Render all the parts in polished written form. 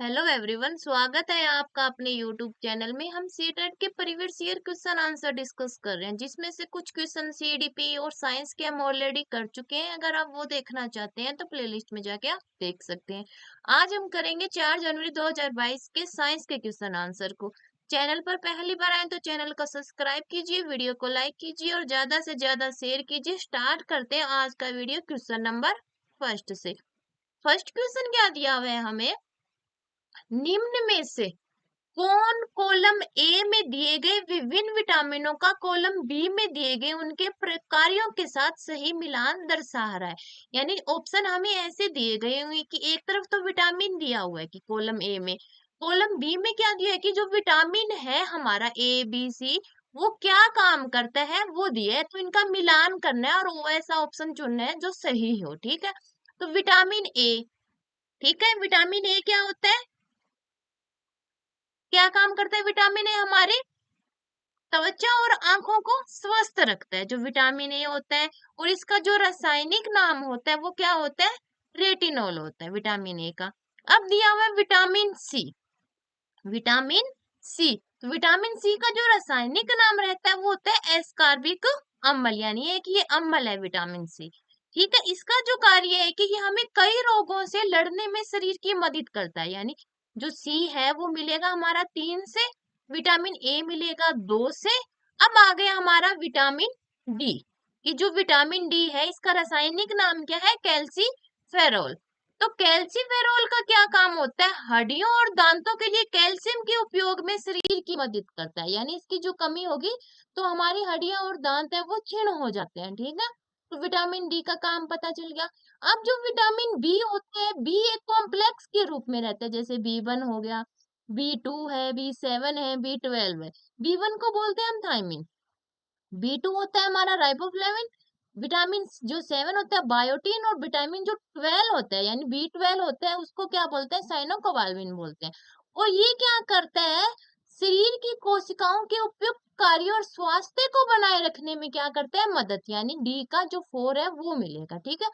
Hello everyone, स्वागत है आपका अपने यूट्यूब चैनल में। हम सीटेट के previous year question answer discuss कर रहे हैं, जिसमें से कुछ क्वेश्चन सीडीपी और साइंस के हम ऑलरेडी कर चुके हैं। अगर आप वो देखना चाहते हैं तो प्लेलिस्ट में जाके आप देख सकते हैं। आज हम करेंगे 4 जनवरी 2022 के साइंस के क्वेश्चन आंसर को। चैनल पर पहली बार आए तो चैनल को सब्सक्राइब कीजिए, वीडियो को लाइक कीजिए और ज्यादा से ज्यादा शेयर कीजिए। स्टार्ट करते हैं आज का वीडियो क्वेश्चन नंबर फर्स्ट से। फर्स्ट क्वेश्चन क्या दिया हुआ है हमें, निम्न में से कौन कॉलम ए में दिए गए विभिन्न विटामिनों का कॉलम बी में दिए गए उनके प्रकारों के साथ सही मिलान दर्शा रहा है। यानी ऑप्शन हमें ऐसे दिए गए हुए कि एक तरफ तो विटामिन दिया हुआ है कि कॉलम ए में, कॉलम बी में क्या दिया है कि जो विटामिन है हमारा ए बी सी वो क्या काम करता है वो दिया है, तो इनका मिलान करना है और वो ऐसा ऑप्शन चुनना है जो सही हो। ठीक है, तो विटामिन ए, ठीक है, विटामिन ए क्या होता है, क्या काम करता है विटामिन ए, हमारे त्वचा और आंखों को स्वस्थ रखता है, जो विटामिन ए होता है। और इसका जो रासायनिक नाम होता है वो क्या होता है, रेटिनॉल होता है विटामिन ए का। अब दिया हुआ है विटामिन सी, विटामिन सी, तो विटामिन सी का जो रासायनिक नाम रहता है वो होता है एस्कॉर्बिक अम्ल, यानी है कि ये अम्ल है विटामिन सी। ठीक है, इसका जो कार्य है कि ये हमें कई रोगों से लड़ने में शरीर की मदद करता है। यानी जो सी है वो मिलेगा हमारा 3 से, विटामिन ए मिलेगा 2 से। अब आ गया हमारा विटामिन डी, कि जो विटामिन डी है इसका रासायनिक नाम क्या है, कैल्सीफेरॉल। तो कैल्सीफेरॉल का क्या काम होता है, हड्डियों और दांतों के लिए कैल्शियम के उपयोग में शरीर की मदद करता है। यानी इसकी जो कमी होगी तो हमारी हड्डियां और दांत है वो क्षीण हो जाते हैं। ठीक है, तो विटामिन डी का काम पता चल गया। अब जो विटामिन बी होते हैं, बी एक कॉम्प्लेक्स के रूप में रहता है, जैसे बी 1 हो गया, बी 2 है, बी 7 है, बी 12 है। बी 1 को बोलते हैं हम थायमिन, बी 2 होता है हमारा राइबोफ्लेविन, विटामिन जो 7 होता है बायोटीन, और विटामिन जो 12 होता है यानी बी 12 होता है उसको क्या बोलते हैं, साइनोकोबाल्मिन बोलते हैं। और ये क्या करता है, शरीर की कोशिकाओं के उपयुक्त कार्य और स्वास्थ्य को बनाए रखने में क्या करता है, मदद। यानी डी का जो 4 है वो मिलेगा। ठीक है,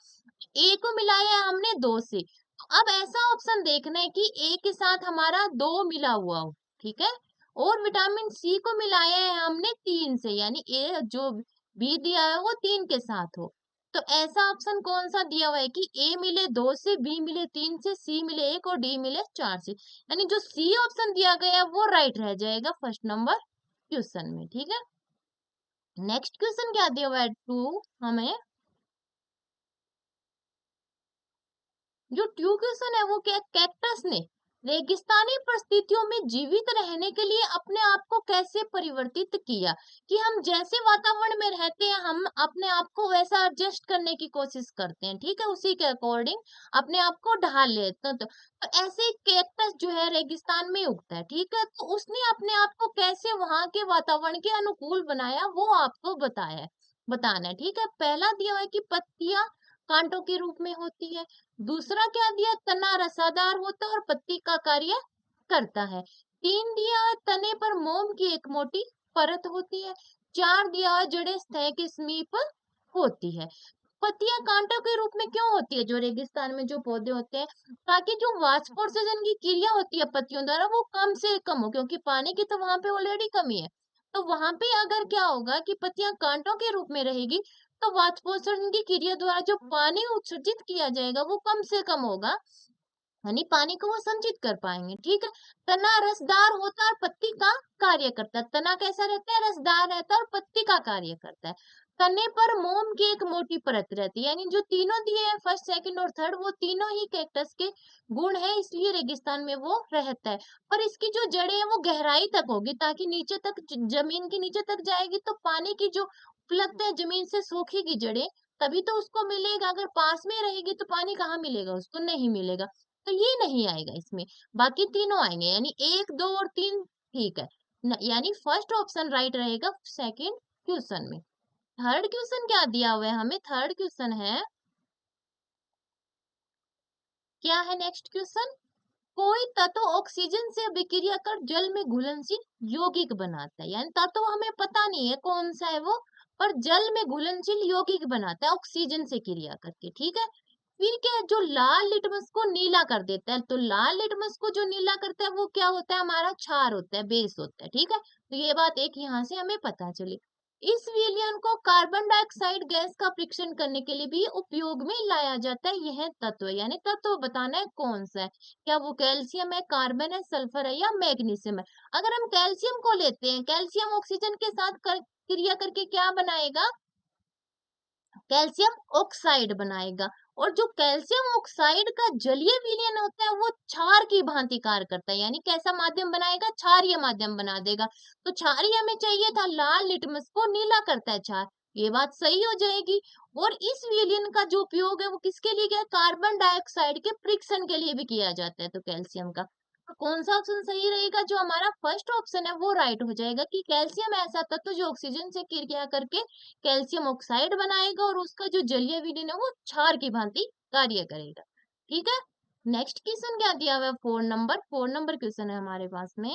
ए को मिलाया है हमने 2 से, तो अब ऐसा ऑप्शन देखना है कि ए के साथ हमारा 2 मिला हुआ हो। ठीक है, और विटामिन सी को मिलाया है हमने 3 से, यानी ए जो बी दिया है वो 3 के साथ हो। तो ऐसा ऑप्शन कौन सा दिया हुआ है कि ए मिले 2 से, बी मिले 3 से, सी मिले 1 और डी मिले 4 से। यानी जो सी ऑप्शन दिया गया है वो राइट रह जाएगा फर्स्ट नंबर क्वेश्चन में। ठीक है, नेक्स्ट क्वेश्चन क्या दिया हुआ है, 2 हमें, जो ट्रू क्वेश्चन है वो क्या, कैक्टस ने रेगिस्तानी परिस्थितियों में जीवित रहने के लिए अपने आप को कैसे परिवर्तित किया, कि हम जैसे वातावरण में रहते हैं हम अपने आप को वैसा एडजस्ट करने की कोशिश करते हैं। ठीक है, उसी के अकॉर्डिंग अपने आप को ढाल लेते हैं। तो ऐसे कैक्टस जो है रेगिस्तान में उगता है। ठीक है, तो उसने अपने आप को कैसे वहां के वातावरण के अनुकूल बनाया वो आपको बताना है। ठीक है, पहला दिया हुआ है कि पत्तियां कांटों के रूप में होती है। दूसरा क्या दिया, तना रसादार होता है और पत्ती का कार्य करता है। 3 दिया है, तने पर मोम की एक मोटी परत होती है। 4 दिया है, जड़ें सतह के समीप होती है। पत्तियां कांटों के रूप में क्यों होती है, जो रेगिस्तान में जो पौधे होते हैं, ताकि जो वाष्पोत्सर्जन की क्रिया होती है पत्तियों द्वारा वो कम से कम हो, क्योंकि पानी की तो वहां पे ऑलरेडी कमी है। तो वहां पे अगर क्या होगा कि पत्तियां कांटों के रूप में रहेगी तो वाष्पोत्सर्जन की क्रिया द्वारा जो पानी उत्सर्जित किया जाएगा वो कम से कम होगा, यानी पानी को वो संचित कर पाएंगे। ठीक है, तना रसदार होता है और पत्ती का कार्य करता है। तना कैसा रहता है, रसदार रहता है और पत्ती का कार्य करता है। तने पर मोम की एक मोटी परत रहती है। यानी जो तीनों दिए हैं फर्स्ट सेकंड और थर्ड वो तीनों ही कैक्टस के गुण है, इसलिए रेगिस्तान में वो रहता है। पर इसकी जो जड़ें हैं वो गहराई तक होगी, ताकि नीचे तक जमीन के नीचे तक जाएगी तो पानी की जो उपलब्ध है जमीन से सोखेगी जड़ें, तभी तो उसको मिलेगा। अगर पास में रहेगी तो पानी कहाँ मिलेगा, उसको नहीं मिलेगा। तो ये नहीं आएगा इसमें, बाकी तीनों आएंगे, यानी 1 2 और 3 ठीक है। यानी फर्स्ट ऑप्शन राइट रहेगा सेकंड क्वेश्चन में। थर्ड क्वेश्चन क्या दिया हुआ है हमें, थर्ड क्वेश्चन है, क्या है नेक्स्ट क्वेश्चन, कोई तत्व ऑक्सीजन से अभिक्रिया कर जल में घुलनशील यौगिक बनाता है। यानी तत्व हमें पता नहीं है कौन सा है वो, पर जल में घुलनशील यौगिक बनाता है ऑक्सीजन से क्रिया करके। ठीक है, फिर क्या है, जो लाल लिटमस को नीला कर देता है, तो लाल लिटमस को जो नीला करता है वो क्या होता है, हमारा क्षार होता है, बेस होता है, ठीक है। तो ये बात एक यहाँ से हमें पता चली। इस विलयन को कार्बन डाइऑक्साइड गैस का परीक्षण करने के लिए भी उपयोग में लाया जाता है। यह तत्व यानी तत्व बताना है कौन सा है, क्या वो कैल्शियम है, कार्बन है, सल्फर है या मैग्नीशियम है। अगर हम कैल्शियम को लेते हैं, कैल्शियम ऑक्सीजन के साथ क्रिया करके क्या बनाएगा, कैल्शियम ऑक्साइड बनाएगा। और जो कैल्शियम ऑक्साइड का जलीय विलयन होता है वो क्षार की भांति कार्य करता है, यानी कैसा माध्यम बनाएगा, क्षारीय माध्यम बना देगा। तो क्षारीय में चाहिए था लाल, लिटमस को नीला करता है क्षार, ये बात सही हो जाएगी। और इस विलयन का जो उपयोग है वो किसके लिए किया, कार्बन डाइऑक्साइड के परीक्षण के लिए भी किया जाता है। तो कैल्शियम का, तो कौन सा ऑप्शन सही रहेगा, जो हमारा फर्स्ट ऑप्शन है वो राइट हो जाएगा कि कैल्शियम ऐसा तत्व जो ऑक्सीजन से क्रिया करके कैल्शियम ऑक्साइड बनाएगा और उसका जो जलीय विलयन है वो क्षार की भांति कार्य करेगा। ठीक है। नेक्स्ट क्वेश्चन क्या दिया हुआ है, 4 नंबर क्वेश्चन है हमारे पास में।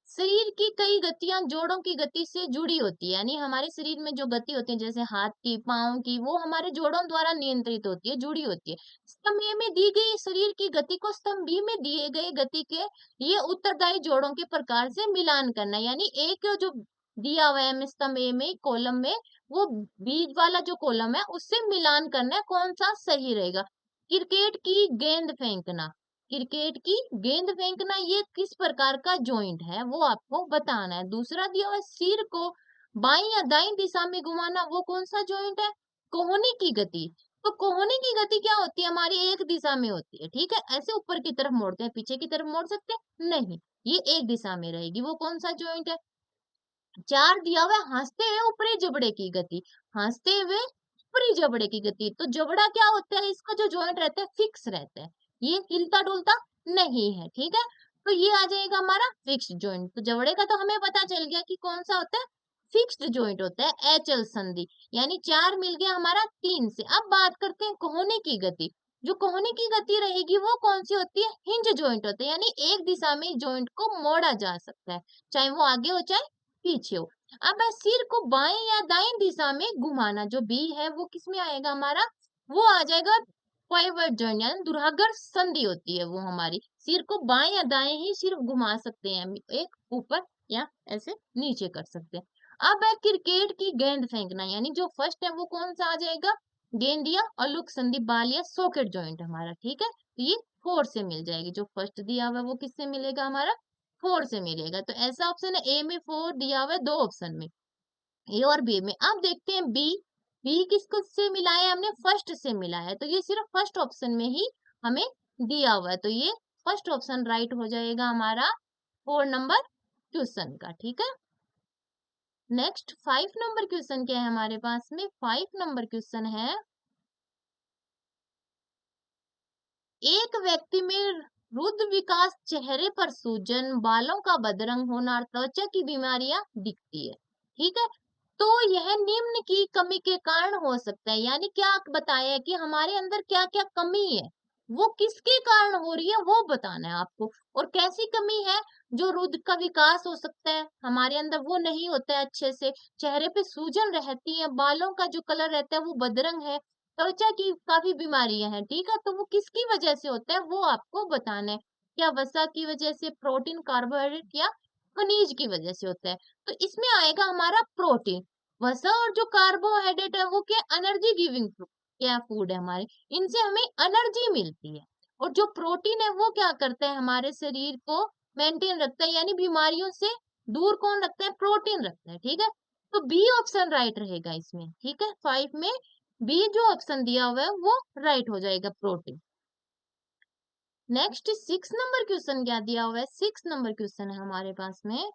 शरीर की कई गतियां जोड़ों की गति से जुड़ी होती है, यानी हमारे शरीर में जो गति होती है जैसे हाथ की, पाँव की, वो हमारे जोड़ों द्वारा नियंत्रित होती है, जुड़ी होती है। स्तंभ ए में दी गई शरीर की गति को स्तंभ बी में दिए गए गति के ये उत्तरदायी जोड़ों के प्रकार से मिलान करना, यानी एक जो दिया हुआ है हमें स्तंभ ए में कॉलम में, वो बीच वाला जो कॉलम है उससे मिलान करना है, कौन सा सही रहेगा। क्रिकेट की गेंद फेंकना, क्रिकेट की गेंद फेंकना ये किस प्रकार का जॉइंट है वो आपको बताना है। दूसरा दिया हुआ है सिर को बाईं या दाईं दिशा में घुमाना, वो कौन सा जॉइंट है, कोहनी की गति। तो कोहनी की गति क्या होती है, हमारी एक दिशा में होती है, ठीक है, ऐसे ऊपर की तरफ मोड़ते हैं, पीछे की तरफ मोड़ सकते हैं नहीं, ये एक दिशा में रहेगी, वो कौन सा जॉइंट है। चार दिया हुआ है हंसते हुए ऊपरी जबड़े की गति, हंसते हुए ऊपरी जबड़े की गति। तो जबड़ा क्या होता है, इसका जो जॉइंट रहता है फिक्स रहता है, ये हिलता डुलता नहीं है, ठीक है। तो ये आ जाएगा हमारा फिक्स्ड जॉइंट। तो जबड़े का तो हमें पता चल गया कि कौन सा होता है, फिक्स्ड जॉइंट होता है, एचएल संधि। यानी चार मिल गया हमारा तीन से। अब बात करते हैं कोहनी की गति। जो कोहनी की गति रहेगी वो कौन सी होती है, हिंज जॉइंट होता है, यानी एक दिशा में जॉइंट को मोड़ा जा सकता है, चाहे वो आगे हो चाहे पीछे हो। अब सिर को बाएं या दाएं दिशा में घुमाना, जो बी है वो किस में आएगा हमारा, वो आ जाएगा पाइवट जॉइंट, यानी दुराग्र संधि होती है वो हमारी। सिर को बाएं या दाएं ही सिर्फ घुमा सकते हैं हम, एक ऊपर या ऐसे नीचे कर सकते हैं। अब है क्रिकेट की गेंद फेंकना, यानी जो फर्स्ट है वो कौन सा आ जाएगा, गेंद या अलुक संधि बाल या सॉकेट जॉइंट हमारा, ठीक है। तो ये फोर से मिल जाएगी, जो फर्स्ट दिया हुआ है वो किससे मिलेगा हमारा, फोर से मिलेगा। तो ऐसा ऑप्शन है, ए में फोर दिया हुआ है दो ऑप्शन में, ए और बी में। अब देखते हैं बी, बी किसको से मिला है, हमने फर्स्ट से मिला है, तो ये सिर्फ फर्स्ट ऑप्शन में ही हमें दिया हुआ है, तो ये फर्स्ट ऑप्शन राइट हो जाएगा हमारा 4 नंबर क्वेश्चन का, ठीक है। नेक्स्ट 5 नंबर क्वेश्चन क्या है हमारे पास में, 5 नंबर क्वेश्चन है, एक व्यक्ति में रुद्र विकास, चेहरे पर सूजन, बालों का बदरंग होना और त्वचा की बीमारियां दिखती है, ठीक है। तो यह निम्न की कमी के कारण हो सकता है, यानी क्या बताया है कि हमारे अंदर क्या क्या कमी है, वो किसके कारण हो रही है वो बताना है आपको। और कैसी कमी है, जो रुद्र का विकास हो सकता है हमारे अंदर वो नहीं होता है अच्छे से, चेहरे पे सूजन रहती है, बालों का जो कलर रहता है वो बदरंग है, त्वचा की काफी बीमारियां हैं, ठीक है। तो वो किसकी वजह से होता है वो आपको बताना है, क्या वसा की वजह से, प्रोटीन, कार्बोहाइड्रेट या खनिज की वजह से होता है। तो इसमें आएगा हमारा प्रोटीन। वसा और जो कार्बोहाइड्रेट है वो क्या, एनर्जी गिविंग क्या फूड है हमारे, इनसे हमें एनर्जी मिलती है। और जो प्रोटीन है वो क्या करता है, हमारे शरीर को मेंटेन रखता है, यानी बीमारियों से दूर कौन रखता है, प्रोटीन रखता है, ठीक है। तो बी ऑप्शन राइट रहेगा इसमें, ठीक है। 5 में बी जो ऑप्शन दिया हुआ है वो राइट हो जाएगा, प्रोटीन। नेक्स्ट 6 नंबर क्वेश्चन क्या दिया हुआ है, 6 नंबर क्वेश्चन है हमारे पास में,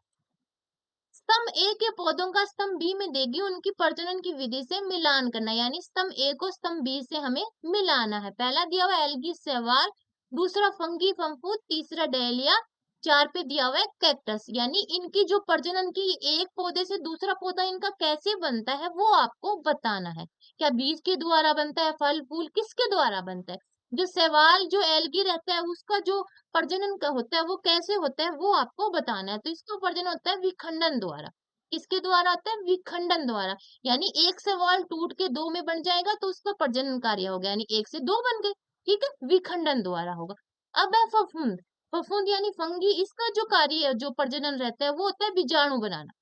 स्तंभ ए के पौधों का स्तंभ बी में देगी उनकी प्रजनन की विधि से मिलान करना, यानी स्तंभ ए को स्तंभ बी से हमें मिलाना है। पहला दिया हुआ है एल्गी शैवाल, दूसरा फंगी फंफूद, तीसरा डहेलिया, चार पे दिया हुआ है कैक्टस। यानी इनकी जो प्रजनन की, एक पौधे से दूसरा पौधा इनका कैसे बनता है वो आपको बताना है, क्या बीज के द्वारा बनता है, फल फूल किसके द्वारा बनता है। जो शैवाल जो एल्गी रहता है उसका जो प्रजनन का होता है वो कैसे होता है वो आपको बताना है। तो इसका प्रजनन होता है विखंडन द्वारा। किसके द्वारा होता है? विखंडन द्वारा। यानी एक शैवाल टूट के दो में बन जाएगा तो उसका प्रजनन कार्य हो गया, यानी एक से दो बन गए। ठीक है, विखंडन द्वारा होगा। अब है फफूंद। फफूंद यानी फंगी, इसका जो कार्य जो प्रजनन रहता है वो होता है बीजाणु बनाना।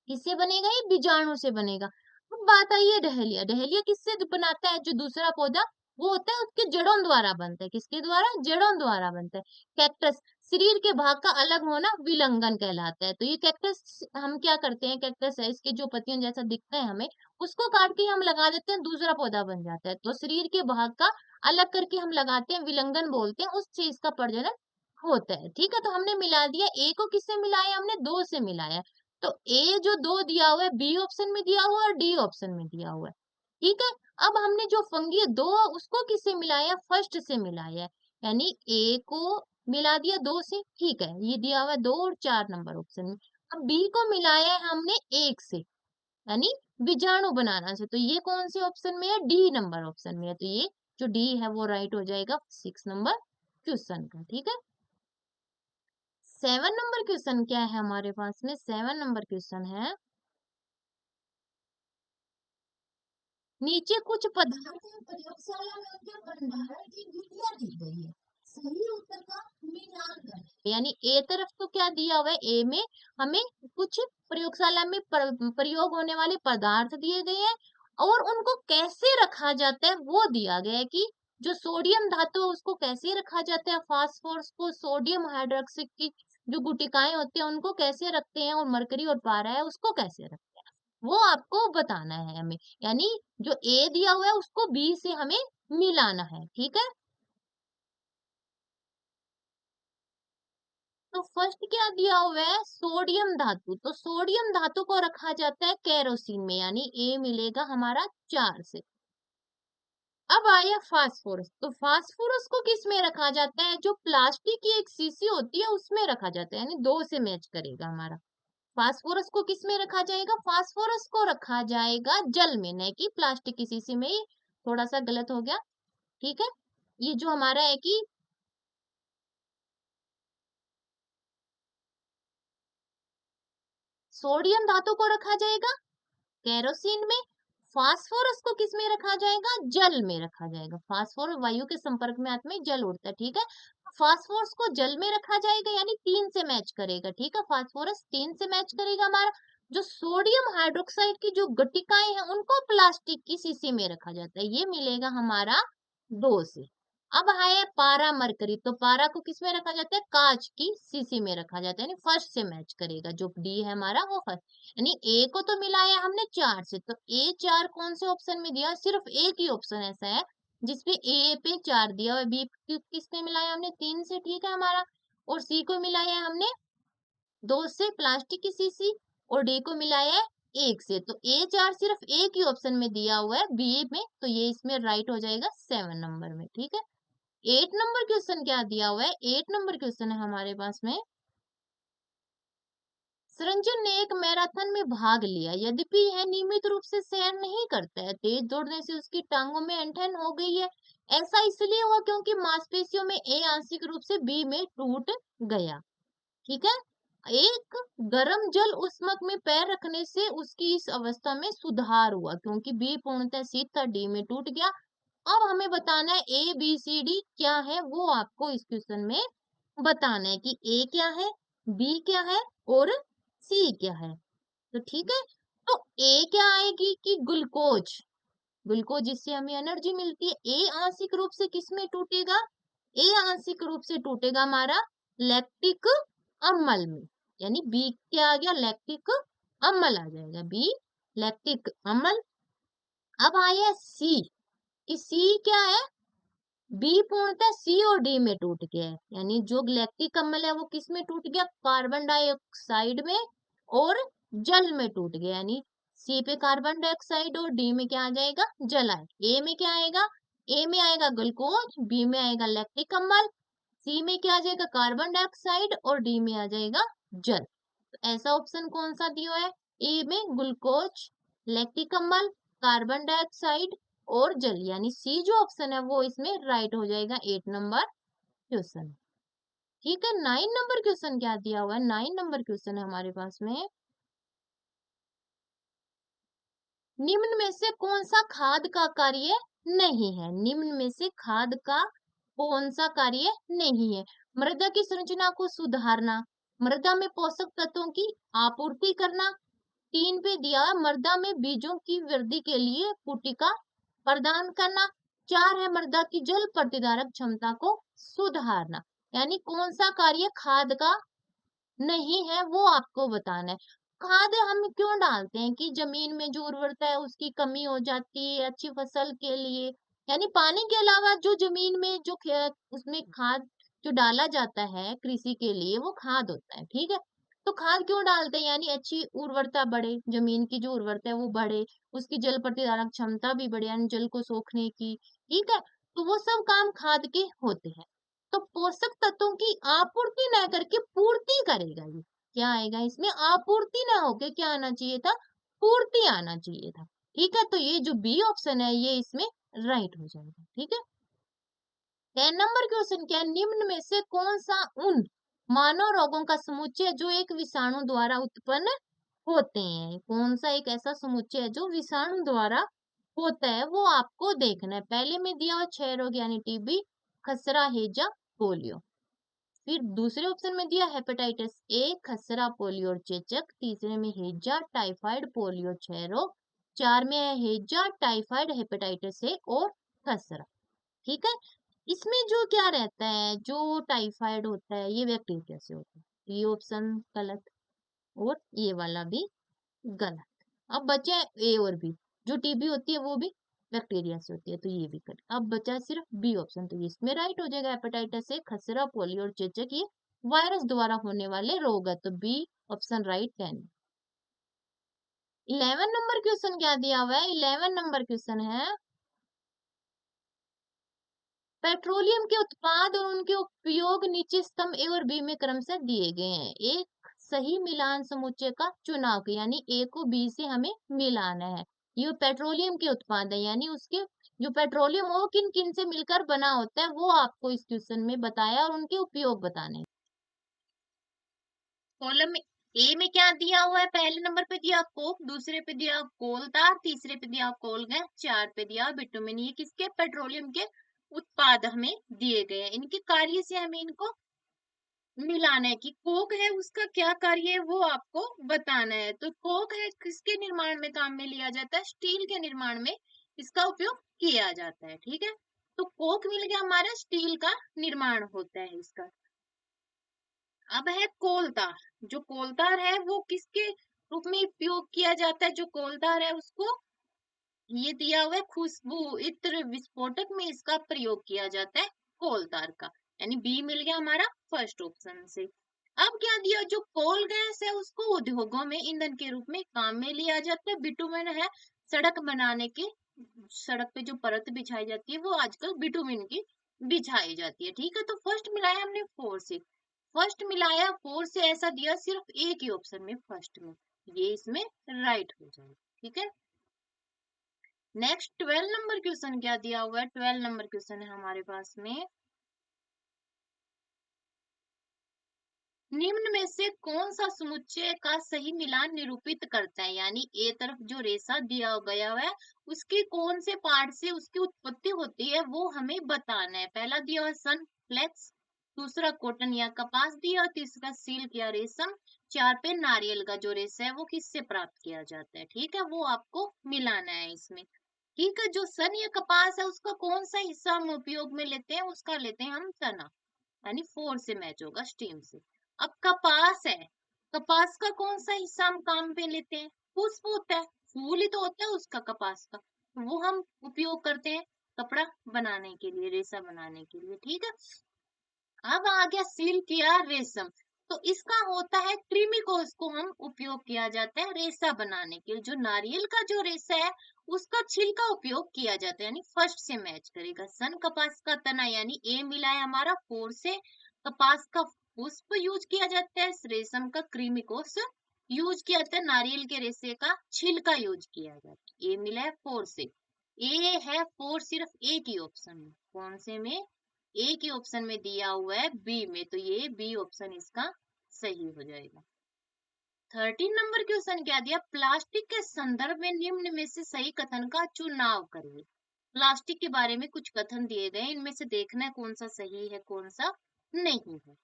किससे बनेगा? ये बीजाणु से बनेगा। अब बात आई है डहेलिया। डहेलिया किससे बनाता है? जो दूसरा पौधा वो होता है उसके जड़ों द्वारा बनता है। किसके द्वारा? जड़ों द्वारा बनता है। कैक्टस, शरीर के भाग का अलग होना विलंगन कहलाता है। तो ये कैक्टस हम क्या करते हैं, कैक्टस है इसके जो पत्तियों जैसा दिखता है हमें, उसको काट के हम लगा देते हैं, दूसरा पौधा बन जाता है। तो शरीर के भाग का अलग करके हम लगाते हैं, विलंगन बोलते हैं, उससे इसका प्रजनन होता है। ठीक है, तो हमने मिला दिया। ए को किससे मिलाया? हमने दो से मिलाया। तो ए जो दो दिया हुआ है बी ऑप्शन में दिया हुआ है और डी ऑप्शन में दिया हुआ है। ठीक है, अब हमने जो फंगी दो उसको किससे मिलाया? फर्स्ट से मिलाया है। यानी ए को मिला दिया दो से। ठीक है, ये दिया हुआ है दो और चार नंबर ऑप्शन में। अब बी को मिलाया है हमने एक से, यानी बीजाणु बनाना से। तो ये कौन से ऑप्शन में है? डी नंबर ऑप्शन में है। तो ये जो डी है वो राइट हो जाएगा 6 नंबर क्वेश्चन का। ठीक है, 7 नंबर क्वेश्चन क्या है हमारे पास में? 7 नंबर क्वेश्चन है, नीचे कुछ पदार्थ हैं, प्रयोगशाला में उनके भंडारण की विधियां दी गई है। सही उत्तर का मिलान करें। यानी ए तरफ तो क्या दिया हुआ है? ए में हमें कुछ प्रयोगशाला में प्रयोग होने वाले पदार्थ दिए गए हैं और उनको कैसे रखा जाता है वो दिया गया है कि जो सोडियम धातु है उसको कैसे रखा जाता है, फास्फोरस को, सोडियम हाइड्रोक्साइड की जो गुटिकाएं होती है उनको कैसे रखते हैं, और मरकरी और पारा है उसको कैसे रखते हैं, वो आपको बताना है हमें। यानी जो ए दिया हुआ है उसको बी से हमें मिलाना है। ठीक है, तो फर्स्ट क्या दिया हुआ है? सोडियम धातु। तो सोडियम धातु को रखा जाता है केरोसिन में, यानी ए मिलेगा हमारा 4 से। अब आया फास्फोरस। तो फास्फोरस को किस में रखा जाता है? जो प्लास्टिक की एक शीशी होती है उसमें रखा जाता है, यानी 2 से मैच करेगा हमारा। फास्फोरस को किस में रखा जाएगा? फास्फोरस को रखा जाएगा जल में, नहीं कि प्लास्टिक की शीशी में। ये थोड़ा सा गलत हो गया। ठीक है, ये जो हमारा है कि सोडियम धातु को रखा जाएगा केरोसिन में, फास्फोरस को किस में रखा जाएगा? जल में रखा जाएगा। फास्फोरस वायु के संपर्क में आते में जल उड़ता है। ठीक है, फास्फोरस को जल में रखा जाएगा, यानी 3 से मैच करेगा। ठीक है, फास्फोरस 3 से मैच करेगा हमारा। जो सोडियम हाइड्रोक्साइड की जो गट्टिकाएं हैं उनको प्लास्टिक की शीशी में रखा जाता है, ये मिलेगा हमारा 2 से। अब है पारा मरकरी। तो पारा को किस में रखा जाता है? कांच की शीशी में रखा जाता है, यानी फर्स्ट से मैच करेगा। जो डी है हमारा वो फर्स्ट, यानी ए को तो मिलाया हमने 4 से। तो ए 4 कौन से ऑप्शन में दिया? सिर्फ एक ही ऑप्शन ऐसा है जिसपे ए पे 4 दिया और बी किस पे मिलाया हमने? 3 से। ठीक है हमारा, और सी को मिलाया है हमने 2 से प्लास्टिक की शीशी, और डी को मिलाया है 1 से। तो ए 4 सिर्फ एक ही ऑप्शन में दिया हुआ है बी में, तो ये इसमें राइट हो जाएगा 7 नंबर में। ठीक है, 8 नंबर क्वेश्चन क्या दिया हुआ है? 8 नंबर क्वेश्चन है हमारे पास में, सरंजन ने एक मैराथन में भाग लिया, यद्यपि यह नियमित रूप से सैर नहीं करता है। तेज दौड़ने से उसकी टांगों में ऐंठन हो गई है। ऐसा इसलिए हुआ क्योंकि मांसपेशियों में ए आंशिक रूप से बी में टूट गया। ठीक है, एक गर्म जल उष्मक में पैर रखने से उसकी इस अवस्था में सुधार हुआ, क्योंकि बी पूर्णतः शीत था, डी में टूट गया। अब हमें बताना है ए बी सी डी क्या है, वो आपको इस क्वेश्चन में बताना है कि ए क्या है, बी क्या है और सी क्या है। तो ठीक है, तो ए क्या आएगी कि ग्लूकोज। ग्लूकोज जिससे हमें एनर्जी मिलती है। ए आंशिक रूप से किस में टूटेगा? ए आंशिक रूप से टूटेगा हमारा लैक्टिक अम्ल में, यानी बी क्या आ गया? लैक्टिक अम्ल आ जाएगा, बी लैक्टिक अम्ल। अब आया सी, कि सी क्या है? बी पूर्णतः सी और डी में टूट गया है, यानी जो लैक्टिक अम्ल है वो किस में टूट गया? कार्बन डाइऑक्साइड में और जल में टूट गया, यानी सी पे कार्बन डाइऑक्साइड और डी में क्या आ जाएगा? जल आएगा। ए में क्या आएगा? ए में आएगा ग्लूकोज, बी में आएगा लैक्टिक अम्ल, सी में क्या आ जाएगा? कार्बन डाइऑक्साइड, और डी में आ जाएगा जल। तो ऐसा ऑप्शन कौन सा दिया है? ए में ग्लूकोज, लैक्टिक अम्ल, कार्बन डाइऑक्साइड और जल, यानी सी जो ऑप्शन है वो इसमें राइट हो जाएगा 8 नंबर क्वेश्चन। ठीक है, 9 नंबर क्वेश्चन क्या दिया हुआ है? 9 नंबर क्वेश्चन है हमारे पास में, निम्न में से कौन सा खाद का कार्य नहीं है? निम्न में से खाद का कौन सा कार्य नहीं है? मृदा की संरचना को सुधारना, मृदा में पोषक तत्वों की आपूर्ति करना, 3 पे दिया मृदा में बीजों की वृद्धि के लिए पुटिका प्रदान करना, 4 है मृदा की जल प्रतिधारक क्षमता को सुधारना। यानी कौन सा कार्य खाद का नहीं है वो आपको बताना है। खाद हम क्यों डालते हैं कि जमीन में जो उर्वरता है उसकी कमी हो जाती है अच्छी फसल के लिए, यानी पानी के अलावा जो जमीन में जो उसमें खाद जो डाला जाता है कृषि के लिए वो खाद होता है। ठीक है, तो खाद क्यों डालते हैं? यानी अच्छी उर्वरता बढ़े, जमीन की जो उर्वरता है वो बढ़े, उसकी जल प्रतिधारक क्षमता भी बढ़े, यानी जल को सोखने की। ठीक है, तो वो सब काम खाद के होते हैं। तो पोषक तत्वों की आपूर्ति ना करके पूर्ति करेगा ये। क्या आएगा इसमें? आपूर्ति ना होके क्या आना चाहिए था? पूर्ति आना चाहिए था। ठीक है, तो ये जो बी ऑप्शन है ये इसमें राइट हो जाएगा। ठीक है, 10 नंबर क्वेश्चन क्या है? निम्न में से कौन सा उन मानव रोगों का समुच्चय जो एक विषाणु द्वारा उत्पन्न होते हैं? कौन सा एक ऐसा समुच्चय है जो विषाणु द्वारा होता है वो आपको देखना है। पहले में दिया हुआ 6 रोग यानी टीबी, खसरा, हैजा, पोलियो। फिर दूसरे ऑप्शन में दिया हेपेटाइटिस ए, खसरा, पोलियो और चेचक। तीसरे में हैजा, टाइफाइड, पोलियो, 6 रोग। 4 में है हैजा, टाइफाइड, हेपेटाइटिस ए और खसरा। ठीक है, इसमें जो क्या रहता है, जो टाइफाइड होता है ये बैक्टीरिया से होता है। ये ऑप्शन गलत और ये वाला भी गलत। अब बचे ए और बी। जो टीबी होती है वो भी बैक्टीरिया से होती है, तो ये भी कट। अब बचा सिर्फ बी ऑप्शन, तो ये इसमें राइट हो जाएगा। हेपेटाइटिस ए, खसरा, पोलियो और चेचक ये वायरस द्वारा होने वाले रोग है, तो बी ऑप्शन राइट है। 11 नंबर क्वेश्चन क्या दिया हुआ है? 11 नंबर क्वेश्चन है, पेट्रोलियम के उत्पाद और उनके उपयोग नीचे स्तंभ ए और बी में क्रमशः दिए गए हैं। एक सही मिलान समुच्चय का चुनाव करें, यानी ए को बी से हमें मिलाना है। ये पेट्रोलियम के उत्पाद है, यानी उसके जो पेट्रोलियम वो किन किन से मिलकर बना होता है वो आपको इस क्वेश्चन में बताया और उनके उपयोग बताने हैं। कॉलम ए में क्या दिया हुआ है? पहले नंबर पे दिया कोक, दूसरे पे दिया कोलतार, तीसरे पे दिया कोल गैस, 4 पे दिया बिटुमिन। ये किसके? पेट्रोलियम के उत्पाद हमें दिए गए हैं। इनके कार्य से हमें इनको मिलाना है कि कोक है उसका क्या कार्य है वो आपको बताना है। तो कोक है किसके निर्माण में काम में लिया जाता है? स्टील के निर्माण में इसका उपयोग किया जाता है। ठीक है, तो कोक मिल गया हमारा, स्टील का निर्माण होता है इसका। अब है कोलतार। जो कोलतार है वो किसके रूप में उपयोग किया जाता है? जो कोलतार है उसको ये दिया हुआ है खुशबू इत्र विस्फोटक में इसका प्रयोग किया जाता है कोलतार का, यानी बी मिल गया हमारा फर्स्ट ऑप्शन से। अब क्या दिया? जो कोल गैस है उसको उद्योगों में ईंधन के रूप में काम में लिया जाता है। बिटुमिन है सड़क बनाने के, सड़क पे जो परत बिछाई जाती है वो आजकल बिटुमिन की बिछाई जाती है। ठीक है, तो फर्स्ट मिलाया हमने 4 से, फर्स्ट मिलाया 4 से, ऐसा दिया सिर्फ एक ही ऑप्शन में फर्स्ट में, ये इसमें राइट हो जाएगा। ठीक है, नेक्स्ट 12 नंबर क्वेश्चन क्या दिया हुआ है? 12 नंबर क्वेश्चन है हमारे पास में, निम्न में से कौन सा समुच्चय का सही मिलान निरूपित करता है? यानी ए तरफ जो रेशा दिया गया है उसके कौन से पार्ट से उसकी उत्पत्ति होती है वो हमें बताना है। पहला दिया है सन फ्लेक्स, दूसरा कॉटन या कपास दिया, तीसरा सिल्क या रेशम, 4 पे नारियल का जो रेशा है वो किससे प्राप्त किया जाता है। ठीक है, वो आपको मिलाना है इसमें। ठीक है, जो सन या कपास है उसका कौन सा हिस्सा हम उपयोग में लेते हैं? उसका लेते हैं हम तना, यानी 4 से मैच होगा स्टीम से। अब कपास है, कपास का कौन सा हिस्सा हम काम पे लेते हैं? पुष्प होता है, फूल ही तो होता है उसका कपास का, तो वो हम उपयोग करते हैं कपड़ा बनाने के लिए, रेशा बनाने के लिए। ठीक है, अब आ गया सिल्क या रेशम, तो इसका होता है ट्रिमिकोस को हम उपयोग किया जाता है रेशा बनाने के लिए। जो नारियल का जो रेशा है उसका छिलका उपयोग किया जाता है, यानी फर्स्ट से मैच करेगा। सन कपास का तना, यानी ए मिला है हमारा 4 से, कपास का पुष्प यूज किया जाता है, रेशम का क्रीमिकोस यूज किया जाता है, नारियल के रेशे का छिलका यूज किया जाता है। ए मिला है 4 से, ए है 4 सिर्फ एक ही ऑप्शन में, कौन से में, एक ही ऑप्शन में दिया हुआ है बी में, तो ये बी ऑप्शन इसका सही हो जाएगा। 13 नंबर क्वेश्चन क्या दिया, प्लास्टिक के संदर्भ में निम्न में से सही कथन का चुनाव करिए। प्लास्टिक के बारे में कुछ कथन दिए गए, इनमें से देखना है कौन सा सही है कौन सा नहीं है।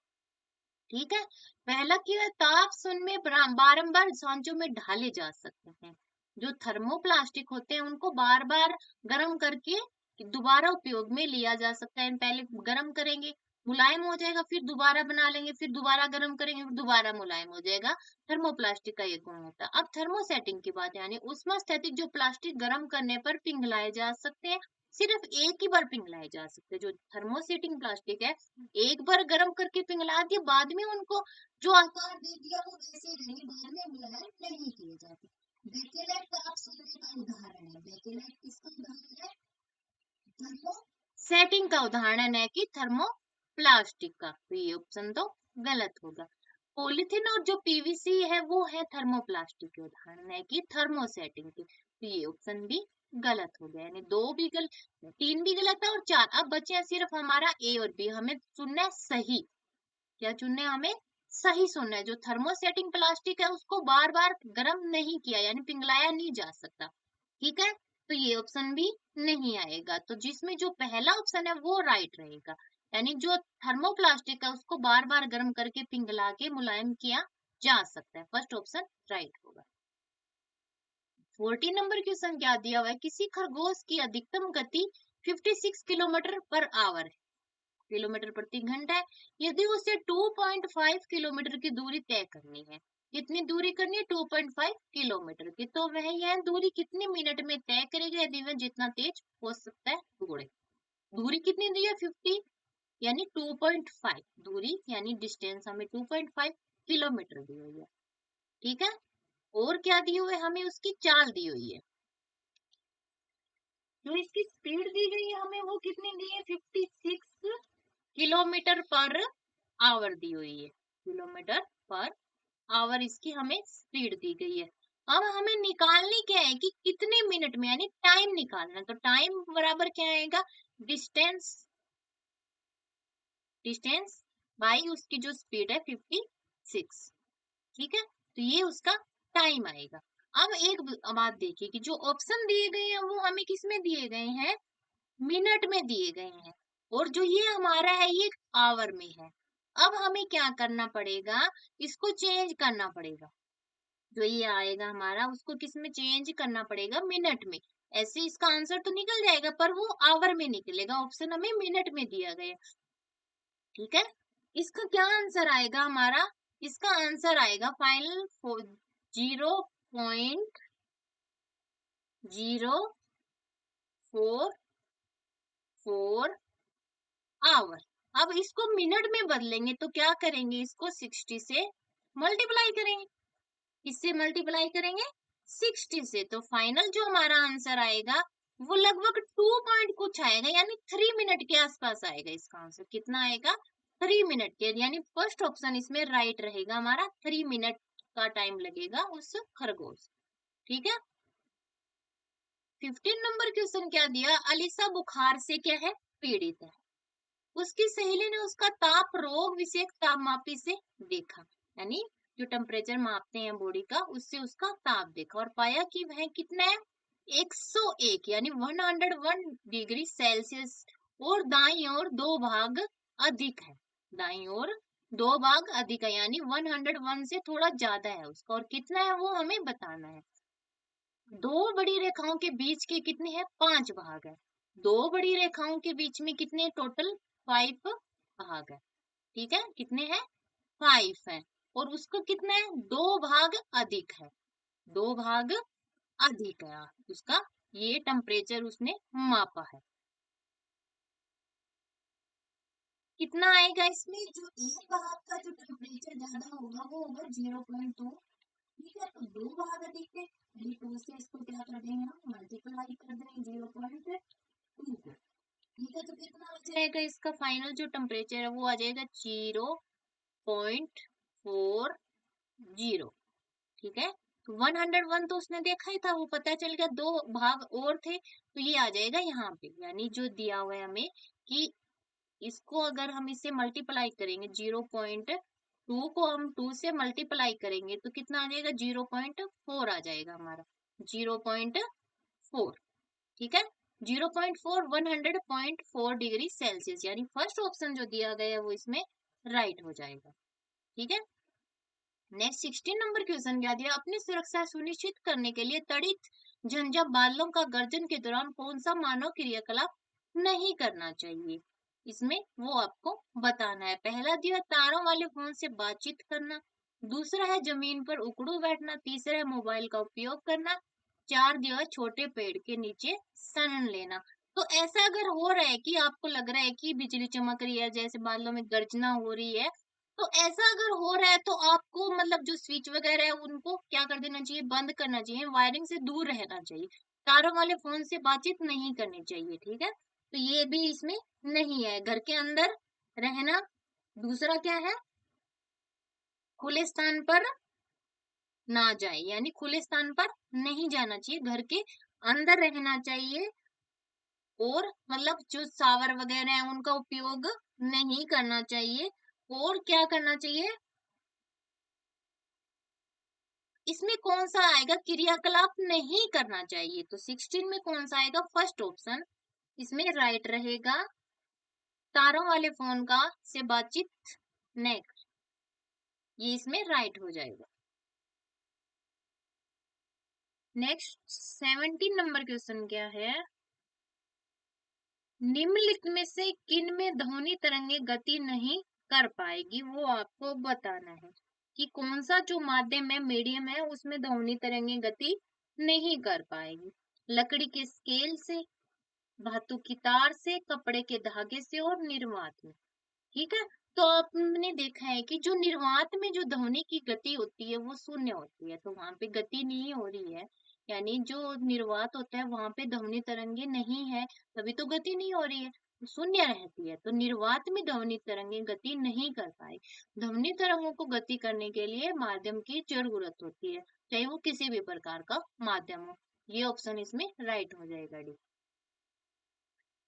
ठीक है, पहला क्या है, ताप शून्य में बारंबार सांचों में ढाले जा सकते हैं। जो थर्मोप्लास्टिक होते हैं उनको बार बार गर्म करके दोबारा उपयोग में लिया जा सकता है। पहले गर्म करेंगे, मुलायम हो जाएगा, फिर दोबारा बना लेंगे, फिर दोबारा गर्म करेंगे, फिर दोबारा मुलायम हो जाएगा। थर्मोप्लास्टिक का ये गुण होता है। अब थर्मोसेटिंग की बात, यानी उष्मास्थैतिक जो प्लास्टिक गर्म करने पर पिघलाए जा सकते हैं, सिर्फ एक ही बार पिघलाए जा सकते हैं। जो थर्मोसेटिंग प्लास्टिक है, एक बार गर्म करके पिघला दिया, बाद में उनको जो आकार दे दिया वो वैसे रहेंगे, बाद में मुलायम नहीं किए जाते। बेकेलेट का आप सोने का उदाहरण है, बेकेलेट किसका उदाहरण है, थर्मोसेटिंग का उदाहरण है कि थर्मोप्लास्टिक का, तो ये ऑप्शन तो गलत होगा। पॉलीथीन और जो पीवीसी है वो है थर्मोप्लास्टिक के उदाहरण है कि थर्मोसेटिंग के, तो ये ऑप्शन भी गलत हो गया, यानी दो भी गलत, तीन भी गलत है और चार। अब बचे हैं सिर्फ हमारा ए और बी, हमें चुनना है सही। क्या चुनना है हमें, सही सुनना है। जो थर्मोसेटिंग प्लास्टिक है उसको बार बार गर्म नहीं किया, यानी पिघलाया नहीं जा सकता। ठीक है, तो ये ऑप्शन भी नहीं आएगा। तो जिसमें जो पहला ऑप्शन है वो राइट रहेगा, यानी जो थर्मोप्लास्टिक है उसको बार बार गर्म करके पिघला के मुलायम किया जा सकता है, फर्स्ट ऑप्शन राइट होगा। 14 नंबर क्वेश्चन क्या दिया हुआ है, किसी खरगोश की अधिकतम गति 56 किलोमीटर पर आवर है, किलोमीटर प्रति घंटा है। यदि उसे 2.5 किलोमीटर की दूरी तय करनी है, कितनी दूरी करनी है, 2.5 किलोमीटर की, तो वह यह दूरी कितने मिनट में तय करेगा यदि वह जितना तेज हो सकता है दौड़े। दूरी कितनी दी है, 50, यानी 2.5 दूरी, यानी डिस्टेंस हमें 2.5 किलोमीटर दी हुई है। ठीक है, और क्या दी हुई है, हमें उसकी चाल दी हुई है। जो इसकी स्पीड दी गई है हमें वो कितनी दी है, 56 किलोमीटर पर आवर दी हुई है, किलोमीटर पर आवर इसकी हमें स्पीड दी गई है। अब हमें निकालनी क्या है कि कितने मिनट में, यानी टाइम निकालना, तो टाइम बराबर क्या आएगा, डिस्टेंस, डिस्टेंस बाई उसकी जो स्पीड है 56। ठीक है, तो ये उसका टाइम आएगा। अब एक बात देखिए कि जो ऑप्शन दिए गए हैं वो हमें किस में दिए गए हैं, मिनट में दिए गए हैं, और जो ये हमारा है ये आवर में है। अब हमें क्या करना पड़ेगा, इसको चेंज करना पड़ेगा। जो ये आएगा हमारा उसको किस में चेंज करना पड़ेगा, मिनट में। ऐसे इसका आंसर तो निकल जाएगा पर वो आवर में निकलेगा, ऑप्शन हमें मिनट में दिया गया। ठीक है, इसका क्या आंसर आएगा हमारा, इसका आंसर आएगा फाइनल 0.04 आवर। अब इसको मिनट में बदलेंगे तो क्या करेंगे, इसको 60 से मल्टीप्लाई करेंगे। किससे मल्टीप्लाई करेंगे, 60 से, तो फाइनल जो हमारा आंसर आएगा वो लगभग 2 पॉइंट कुछ आएगा, यानी 3 मिनट के आसपास आएगा। इसका आंसर कितना आएगा, 3 मिनट के, यानी फर्स्ट ऑप्शन इसमें राइट रहेगा हमारा, 3 मिनट का टाइम लगेगा उस खरगोश। ठीक है, 15 नंबर क्वेश्चन क्या दिया, अलीसा बुखार से क्या है, पीड़ित है। उसकी सहेली ने उसका ताप रोग विषयक तापमापी से देखा, यानी जो टेम्परेचर मापते हैं बॉडी का, उससे उसका ताप देखा और पाया कि वह कितना है, 101, यानी 101 डिग्री सेल्सियस, और दाईं ओर 2 भाग अधिक है, दाईं ओर 2 भाग अधिक है, यानी 101 से थोड़ा ज्यादा है उसका, और कितना है वो हमें बताना है। दो बड़ी रेखाओं के बीच के कितने हैं, 5 भाग है। दो बड़ी रेखाओं के बीच में कितने, टोटल 5 भाग है। ठीक है, कितने हैं, 5 है, और उसको कितना है, 2 भाग अधिक है, 2 भाग अधिक है उसका, ये टेम्परेचर उसने मापा है। कितना आएगा इसमें, जो एक भाग का जो टेम्परेचर ज्यादा होगा वो होगा 0.2। ठीक है, तो 2 भाग अधिक है, 2 से इसको क्या कर देंगे हम, मल्टीप्लाई कर देंगे 0.2 को। ठीक है, तो कितना आ जाएगा इसका फाइनल जो टेम्परेचर है वो आ जाएगा 0.40। ठीक है, 101 तो उसने देखा ही था, वो पता चल गया, दो भाग और थे तो ये आ जाएगा यहाँ पे। यानी जो दिया हुआ है हमें कि इसको अगर हम इससे मल्टीप्लाई करेंगे, 0.2 को हम 2 से मल्टीप्लाई करेंगे तो कितना आ जाएगा, 0.4 आ जाएगा हमारा, 0.4। ठीक है, 0.4 100.4 डिग्री सेल्सियस, यानी फर्स्ट ऑप्शन जो दिया गया है वो इसमें राइट हो जाएगा। ठीक है, नेक्स्ट 16 नंबर क्वेश्चन क्या दिया, अपनी सुरक्षा सुनिश्चित करने के लिए तड़ित झंझा बादलों का गर्जन के दौरान कौन सा मानव क्रियाकलाप नहीं करना चाहिए, इसमें वो आपको बताना है। पहला दिया तारों वाले फोन से बातचीत करना, दूसरा है जमीन पर उकड़ू बैठना, तीसरा है मोबाइल का उपयोग करना, चार दिया छोटे पेड़ के नीचे शरण लेना। तो ऐसा अगर हो रहा है कि आपको लग रहा है कि बिजली चमक रही है, जैसे बादलों में गर्जना हो रही है, तो ऐसा अगर हो रहा है तो आपको मतलब जो स्विच वगैरह है उनको क्या कर देना चाहिए, बंद करना चाहिए, वायरिंग से दूर रहना चाहिए, तारों वाले फोन से बातचीत नहीं करनी चाहिए। ठीक है, तो ये भी इसमें नहीं है, घर के अंदर रहना। दूसरा क्या है, खुले स्थान पर ना जाए, यानी खुले स्थान पर नहीं जाना चाहिए, घर के अंदर रहना चाहिए। और मतलब जो शावर वगैरह है उनका उपयोग नहीं करना चाहिए। और क्या करना चाहिए, इसमें कौन सा आएगा, क्रियाकलाप नहीं करना चाहिए, तो 16 में कौन सा आएगा, फर्स्ट ऑप्शन इसमें राइट रहेगा, तारों वाले फोन का से बातचीत नहीं, ये इसमें राइट हो जाएगा। नेक्स्ट 17 नंबर क्वेश्चन क्या है, निम्नलिखित में से किन में ध्वनि तरंगे गति नहीं कर पाएगी, वो आपको बताना है कि कौन सा जो माध्यम है, मीडियम है, उसमें ध्वनि तरंगे गति नहीं कर पाएगी। लकड़ी के स्केल से, धातु की तार से, कपड़े के धागे से और निर्वात में। ठीक है, तो आपने देखा है कि जो निर्वात में जो ध्वनि की गति होती है वो शून्य होती है, तो वहां पे गति नहीं हो रही है, यानी जो निर्वात होता है वहां पे ध्वनि तरंगे नहीं है, तभी तो गति नहीं हो रही है, तो शून्य रहती है। तो निर्वात में ध्वनि तरंगे गति नहीं कर पाए। ध्वनि तरंगों को गति करने के लिए माध्यम की जरूरत होती है, चाहे वो किसी भी प्रकार का माध्यम हो। ये ऑप्शन इसमें राइट हो जाएगा, डी।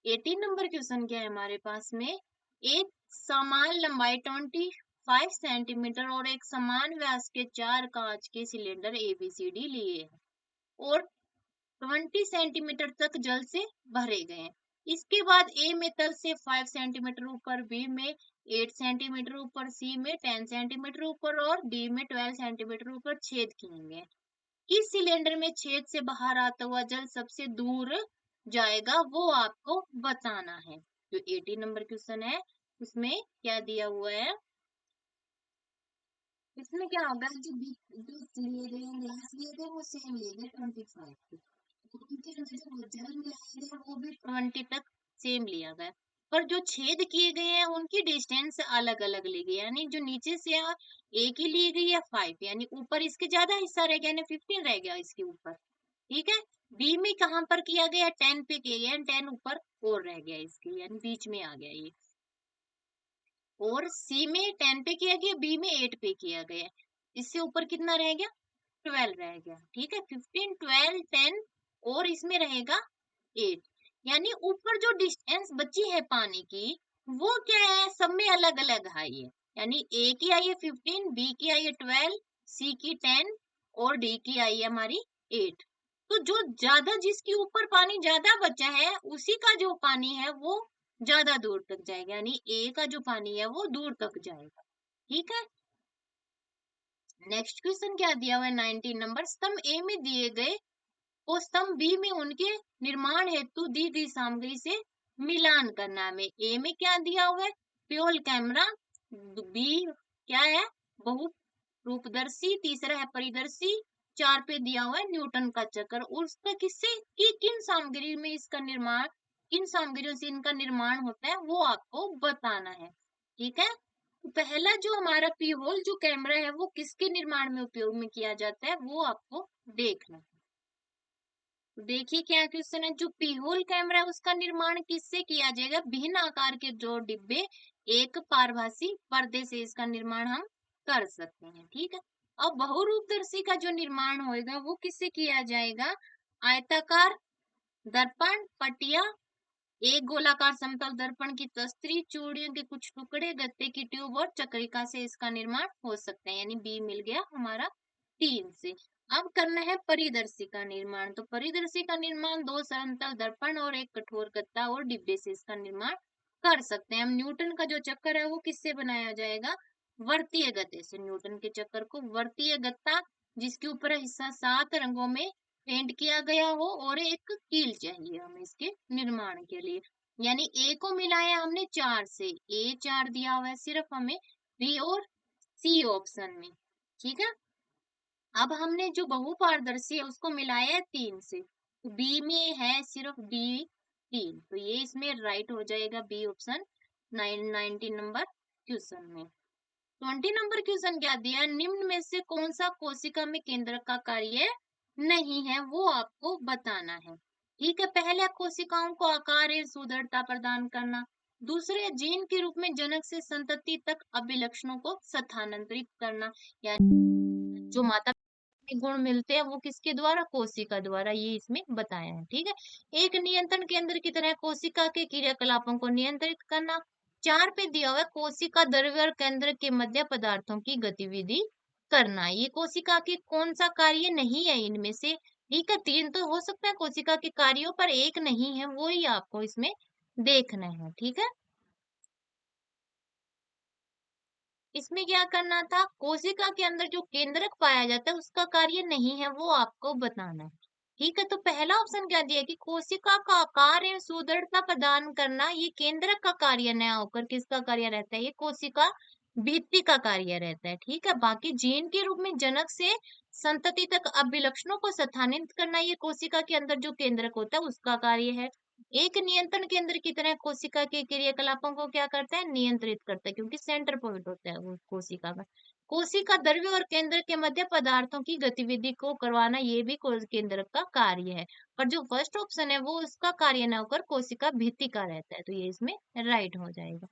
18 नंबर क्वेश्चन क्या है हमारे पास में, एक समान लंबाई 25 सेंटीमीटर और एक समान व्यास के चार कांच के सिलेंडर ABCD लिए हैं और 20 सेंटीमीटर तक जल से भरे गए हैं। इसके बाद ए में तल से 5 सेंटीमीटर ऊपर, बी में 8 सेंटीमीटर ऊपर, सी में 10 सेंटीमीटर ऊपर और डी में 12 सेंटीमीटर ऊपर छेद किए गए। किस सिलेंडर में छेद से बाहर आता हुआ जल सबसे दूर जाएगा, वो आपको बताना है। जो 18 नंबर क्वेश्चन है उसमें क्या दिया हुआ है, इसमें क्या होगा, जो लिए गए ग्लास लिए थे वो सेम लिए गए 25 के, उनके अंदर जो जल मिलाया गया वो भी 20 तक सेम लिया गया, पर जो छेद किए गए हैं उनकी डिस्टेंस अलग अलग ली गई, यानी जो नीचे से एक ही ली गई है 5, यानी ऊपर इसके ज्यादा हिस्सा रह गया, यानी 15 रह गया इसके ऊपर। ठीक है, बी में कहां पर किया गया, 10 पे किया गया, 10 ऊपर और रह गया इसके, यानी बीच में आ गया ये। और सी में 10 पे किया गया, बी में 8 पे किया गया, इससे ऊपर कितना रह गया, 12 रह गया। ठीक है, 15 12 10 और इसमें रहेगा 8, यानी ऊपर जो डिस्टेंस बची है पानी की वो क्या है, सब में अलग अलग आई है, यानी ए की आई है 15, बी की आई है 12, सी की 10 और डी की आई है हमारी 8। तो जो ज्यादा, जिसके ऊपर पानी ज्यादा बचा है उसी का जो पानी है वो ज्यादा दूर तक जाएगा, यानी ए का जो पानी है वो दूर तक जाएगा। ठीक है, नेक्स्ट क्वेश्चन क्या दिया हुआ है, 19 नंबर, स्तंभ ए में दिए गए और स्तंभ बी में उनके निर्माण हेतु दी गई सामग्री से मिलान करना है। ए में क्या दिया हुआ है, प्योल कैमरा, बी क्या है, बहु रूपदर्शी, तीसरा है परिदर्शी, चार पे दिया हुआ है न्यूटन का चक्र। और उसका किससे कि किन सामग्री में इसका निर्माण, किन सामग्रियों से इनका निर्माण होता है वो आपको बताना है। ठीक है, तो पहला जो हमारा पीहोल जो कैमरा है वो किसके निर्माण में उपयोग में किया जाता है वो आपको देखना है। तो देखिए क्या क्वेश्चन है, जो पीहोल कैमरा है उसका निर्माण किससे किया जाएगा, भिन्न आकार के दो डिब्बे एक पारभासी पर्दे से इसका निर्माण हम कर सकते हैं। ठीक है, अब बहुरूपदर्शी का जो निर्माण होएगा वो किससे किया जाएगा? आयताकार दर्पण, पटिया, एक गोलाकार समतल दर्पण की तस्त्री, चूड़ियों के कुछ टुकड़े, गत्ते की ट्यूब और चक्रिका से इसका निर्माण हो सकता है। यानी बी मिल गया हमारा 3 से। अब करना है परिदर्शी का निर्माण। तो परिदर्शी का निर्माण 2 समतल दर्पण और एक कठोर गत्ता और डिब्बे से इसका निर्माण कर सकते हैं। हम न्यूटन का जो चक्कर है वो किससे बनाया जाएगा? वर्तीय गत्ते से। न्यूटन के चक्कर को वर्तीय गत्ता, जिसके ऊपर हिस्सा 7 रंगों में पेंट किया गया हो, और एक कील चाहिए हमें इसके निर्माण के लिए। यानी ए को मिलाया हमने 4 से, ए 4 दिया हुआ है सिर्फ हमें बी और सी ऑप्शन में। ठीक है, अब हमने जो बहुपारदर्शी है उसको मिलाया है 3 से, तो बी में है सिर्फ डी 3, तो ये इसमें राइट हो जाएगा बी ऑप्शन 19 नंबर क्वेश्चन में। 20 नंबर क्वेश्चन क्या दिया? निम्न में से कौन सा कोशिका में केंद्रक का कार्य नहीं है, वो आपको बताना है। ठीक है, पहले कोशिकाओं को आकार एवं सुदृढ़ता प्रदान करना, दूसरे जीन के रूप में जनक से संतति तक अभिलक्षणों को स्थानांतरित करना, यानी जो माता के गुण मिलते हैं वो किसके द्वारा? कोशिका द्वारा, ये इसमें बताया है। ठीक है, एक नियंत्रण केंद्र की तरह कोशिका के क्रियाकलापों को नियंत्रित करना। 4 पे दिया हुआ है कोशिका द्रव्य और केंद्र के मध्य पदार्थों की गतिविधि करना। ये कोशिका के कौन सा कार्य नहीं है इनमें से? ठीक है, 3 तो हो सकता है कोशिका के कार्यों, पर एक नहीं है, वो ही आपको इसमें देखना है। ठीक है, इसमें क्या करना था? कोशिका के अंदर जो केंद्रक पाया जाता है उसका कार्य नहीं है, वो आपको बताना है। ठीक है, तो पहला ऑप्शन क्या दिया कि कोशिका का आकार एवं सुदृढ़ता प्रदान करना, ये केंद्रक का कार्य न होकर किसका कार्य रहता है? ये कोशिका भित्ति का कार्य रहता है। ठीक है, बाकी जीन के रूप में जनक से संतति तक अभिलक्षणों को स्थानांतरित करना, ये कोशिका के अंदर जो केंद्रक होता है उसका कार्य है। एक नियंत्रण केंद्र की तरह कोशिका के क्रियाकलापों को क्या करता है? नियंत्रित करता है, क्योंकि सेंटर पॉइंट होता है वो कोशिका का। कोशिका द्रव्य और केंद्र के मध्य पदार्थों की गतिविधि को करवाना, ये भी केंद्र का कार्य है। पर जो फर्स्ट ऑप्शन है वो उसका कार्य न होकर कोशिका भित्ति का रहता है, तो ये इसमें राइट हो जाएगा।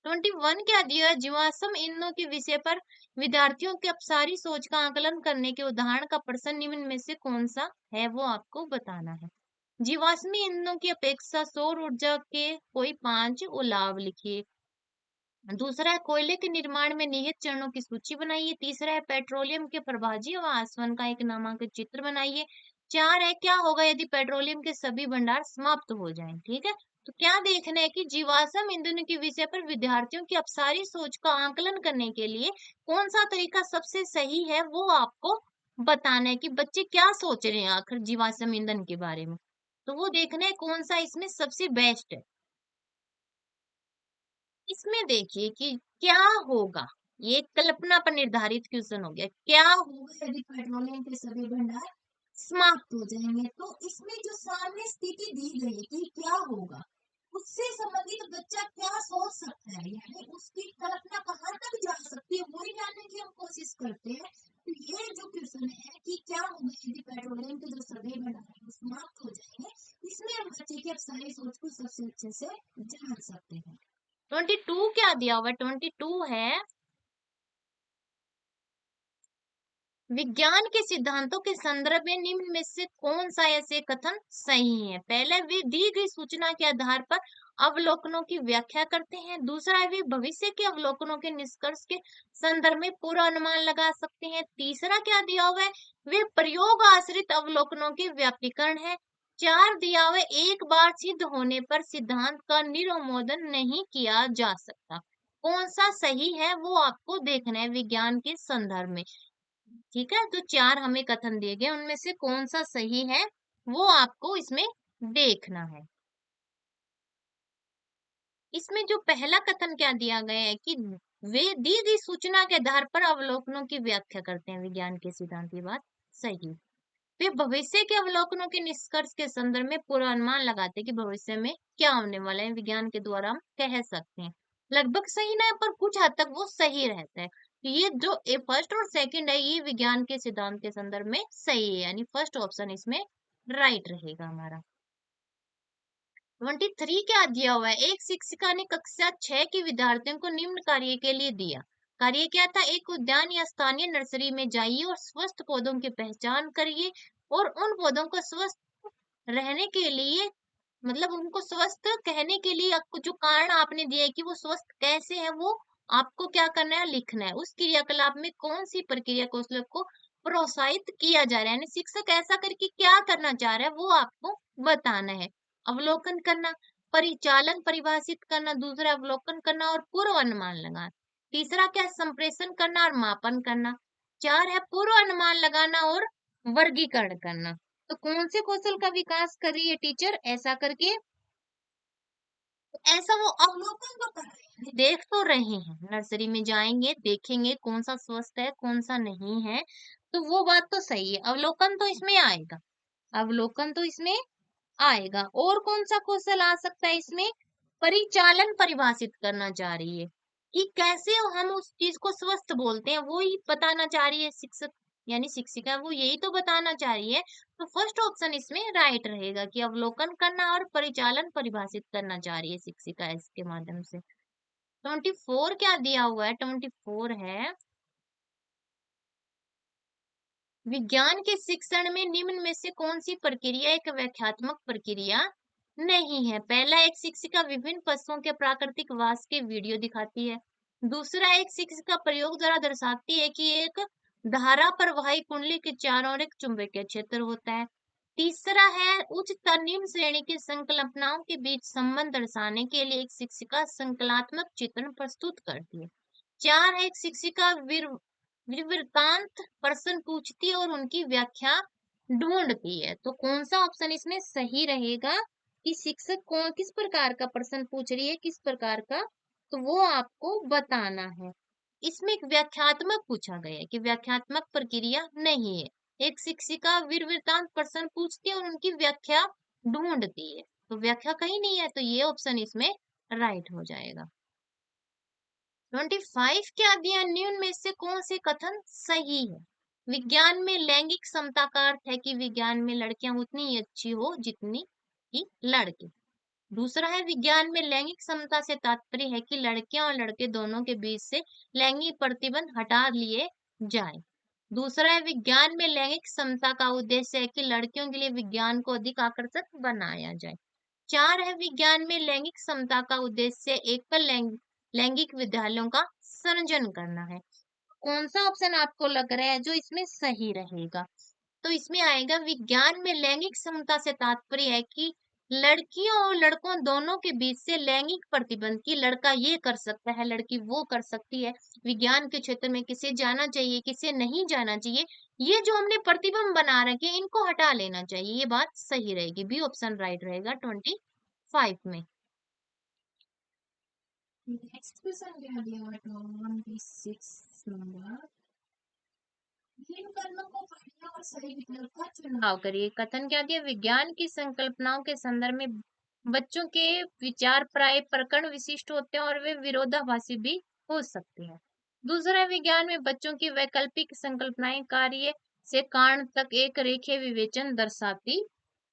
21 क्या दिया है? जीवाश्म ईंधनों के विषय पर विद्यार्थियों की अपसारी सोच का आकलन करने के उदाहरण का प्रश्न निम्न में से कौन सा है, वो आपको बताना है। जीवाश्मी ईंधनों की अपेक्षा सौर ऊर्जा के कोई 5 लाभ लिखिए। दूसरा है कोयले के निर्माण में निहित चरणों की सूची बनाइए। तीसरा है पेट्रोलियम के प्रभाजी व आसवन का एक नामांकित चित्र बनाइए। 4 है क्या होगा यदि पेट्रोलियम के सभी भंडार समाप्त हो जाएं। ठीक है, तो क्या देखना है कि जीवाश्म ईंधन के विषय पर विद्यार्थियों की अपसारी सोच का आकलन करने के लिए कौन सा तरीका सबसे सही है, वो आपको बताना है कि बच्चे क्या सोच रहे हैं आखिर जीवाश्म ईंधन के बारे में। तो वो देखना है कौन सा इसमें सबसे बेस्ट है। इसमें देखिए कि क्या होगा, ये कल्पना पर निर्धारित क्वेश्चन हो गया। क्या होगा यदि पेट्रोलियम के सभी भंडार समाप्त हो जाएंगे? तो इसमें जो सामने स्थिति दी गई है कि क्या होगा, उससे संबंधित बच्चा क्या सोच सकता है, यानी उसकी कल्पना कहाँ तक जा सकती है, वही जानने की हम कोशिश करते हैं। तो ये जो क्वेश्चन है कि क्या होगा यदि पेट्रोलियम के जो सभी भंडार हैं वो समाप्त हो जाएंगे, इसमें हम बच्चे की अब सारी सोच को सबसे अच्छे से जान सकते हैं। 22 क्या दिया हुआ है? 22 है विज्ञान के सिद्धांतों के संदर्भ में निम्न में से कौन सा ऐसे कथन सही है? पहला, वे दी गई सूचना के आधार पर अवलोकनों की व्याख्या करते हैं। दूसरा है वे भविष्य के अवलोकनों के निष्कर्ष के संदर्भ में पूरा अनुमान लगा सकते हैं। तीसरा क्या दिया हुआ है? वे प्रयोग आश्रित अवलोकनों के व्यापीकरण है। 4 दिया हुआ है एक बार सिद्ध होने पर सिद्धांत का निरमोदन नहीं किया जा सकता। कौन सा सही है वो आपको देखना है विज्ञान के संदर्भ में। ठीक है, तो 4 हमें कथन दिए गए, उनमें से कौन सा सही है वो आपको इसमें देखना है। इसमें जो पहला कथन क्या दिया गया है कि वे दी गई सूचना के आधार पर अवलोकनों की व्याख्या करते हैं विज्ञान के सिद्धांत, ये बात सही। वे भविष्य के अवलोकनों के निष्कर्ष के संदर्भ में पूर्वानुमान लगाते हैं कि भविष्य में क्या होने वाला है, विज्ञान के द्वारा हम कह सकते हैं। लगभग सही ना है, पर कुछ हद तक वो सही रहता है। ये जो फर्स्ट और सेकंड है ये विज्ञान के सिद्धांत के संदर्भ में सही है, यानी फर्स्ट ऑप्शन इसमें राइट रहेगा हमारा। 23 क्या दिया हुआ है? एक शिक्षिका ने कक्षा 6 के विद्यार्थियों को निम्न कार्य के लिए दिया। कार्य क्या था, एक उद्यान या स्थानीय नर्सरी में जाइए और स्वस्थ पौधों की पहचान करिए और उन पौधों को स्वस्थ रहने के लिए, मतलब उनको स्वस्थ कहने के लिए आपको जो कारण आपने दिया है कि वो स्वस्थ कैसे है, वो आपको क्या करना है, लिखना है। उस क्रियाकलाप में कौन सी प्रक्रिया कौशल को प्रोत्साहित किया जा रहा है, यानी शिक्षक ऐसा करके क्या करना चाह रहा है वो आपको बताना है। अवलोकन करना, परिचालन परिभाषित करना, दूसरा अवलोकन करना और पूर्व अनुमान लगाना। तीसरा क्या है, संप्रेषण करना और मापन करना। चार है पूर्व अनुमान लगाना और वर्गीकरण करना। तो कौन से कौशल का विकास कर रही है टीचर, ऐसा करके, तो ऐसा वो अवलोकन तो कर रहे हैं, देख तो रहे हैं, नर्सरी में जाएंगे देखेंगे कौन सा स्वस्थ है कौन सा नहीं है, तो वो बात तो सही है, अवलोकन तो इसमें आएगा, अवलोकन तो इसमें आएगा। और कौन सा कौशल आ सकता है इसमें, परिचालन परिभाषित करना चाह रही है कि कैसे हम उस चीज को स्वस्थ बोलते हैं, वो ही बताना चाह रही है शिक्षक, यानी शिक्षिका वो यही तो बताना चाह रही है। तो फर्स्ट ऑप्शन इसमें राइट रहेगा कि अवलोकन करना और परिचालन परिभाषित करना चाह रही है शिक्षिका इसके माध्यम से। 24 क्या दिया हुआ है, 24 है, विज्ञान के शिक्षण में निम्न में से कौन सी प्रक्रिया एक व्याख्यात्मक प्रक्रिया नहीं है। पहला, एक शिक्षिका विभिन्न पशुओं के प्राकृतिक वास के वीडियो दिखाती है। दूसरा, एक शिक्षिका प्रयोग द्वारा दर्शाती है कि एक धारा प्रवाही कुंडली के चारों ओर एक चुंबकीय क्षेत्र होता है। तीसरा है, उच्च तथा निम्न श्रेणी की संकल्पनाओं के बीच संबंध दर्शाने के लिए एक शिक्षिका संकलात्मक चित्रण प्रस्तुत करती है। चार है, एक शिक्षिका विवृतांत प्रश्न पूछती है और उनकी व्याख्या ढूंढती है। तो कौन सा ऑप्शन इसमें सही रहेगा कि शिक्षक कौन किस प्रकार का प्रश्न पूछ रही है, किस प्रकार का, तो वो आपको बताना है। इसमें एक व्याख्यात्मक पूछा गया है कि व्याख्यात्मक प्रक्रिया नहीं है, एक शिक्षिका विवृतांत प्रश्न पूछती है और उनकी व्याख्या ढूंढती है, तो व्याख्या कहीं नहीं है, तो ये ऑप्शन इसमें राइट हो जाएगा। 25 क्या दिया, निम्न में से कौन से कथन सही है। विज्ञान में लैंगिक समता का अर्थ है कि विज्ञान में लड़कियां उतनी ही अच्छी हो जितनी कि लड़के। दूसरा है, विज्ञान में लैंगिक समता से तात्पर्य है कि लड़कियां और लड़के दोनों के बीच से लैंगिक प्रतिबंध हटा लिए जाए। दूसरा है, विज्ञान में लैंगिक समता का उद्देश्य है कि लड़कियों के लिए विज्ञान को अधिक आकर्षक बनाया जाए। चार है, विज्ञान में लैंगिक समता का उद्देश्य एकल लैंगिक विद्यालयों का सृजन करना है। कौन सा ऑप्शन आपको लग रहा है जो इसमें सही रहेगा, तो इसमें आएगा, विज्ञान में लैंगिक समता से तात्पर्य है कि लड़कियों और लड़कों दोनों के बीच से लैंगिक प्रतिबंध की लड़का ये कर सकता है लड़की वो कर सकती है, विज्ञान के क्षेत्र में किसे जाना चाहिए किसे नहीं जाना चाहिए, ये जो हमने प्रतिबंध बना रखे हैं इनको हटा लेना चाहिए, ये बात सही रहेगी, बी ऑप्शन राइट रहेगा 25 में। नेक्स्ट क्वेश्चन क्या दिया हुआ है 26 नंबर, निम्न कथनों को पढ़िए और सही विकल्प का चुनाव करिए। कथन क्या दिया, विज्ञान की संकल्पनाओं के संदर्भ में बच्चों के विचार प्राय प्रकरण विशिष्ट होते हैं और वे विरोधाभासी भी हो सकते हैं। दूसरा, विज्ञान में बच्चों की वैकल्पिक संकल्पनाएं कार्य से कारण तक एक रेखीय विवेचन दर्शाती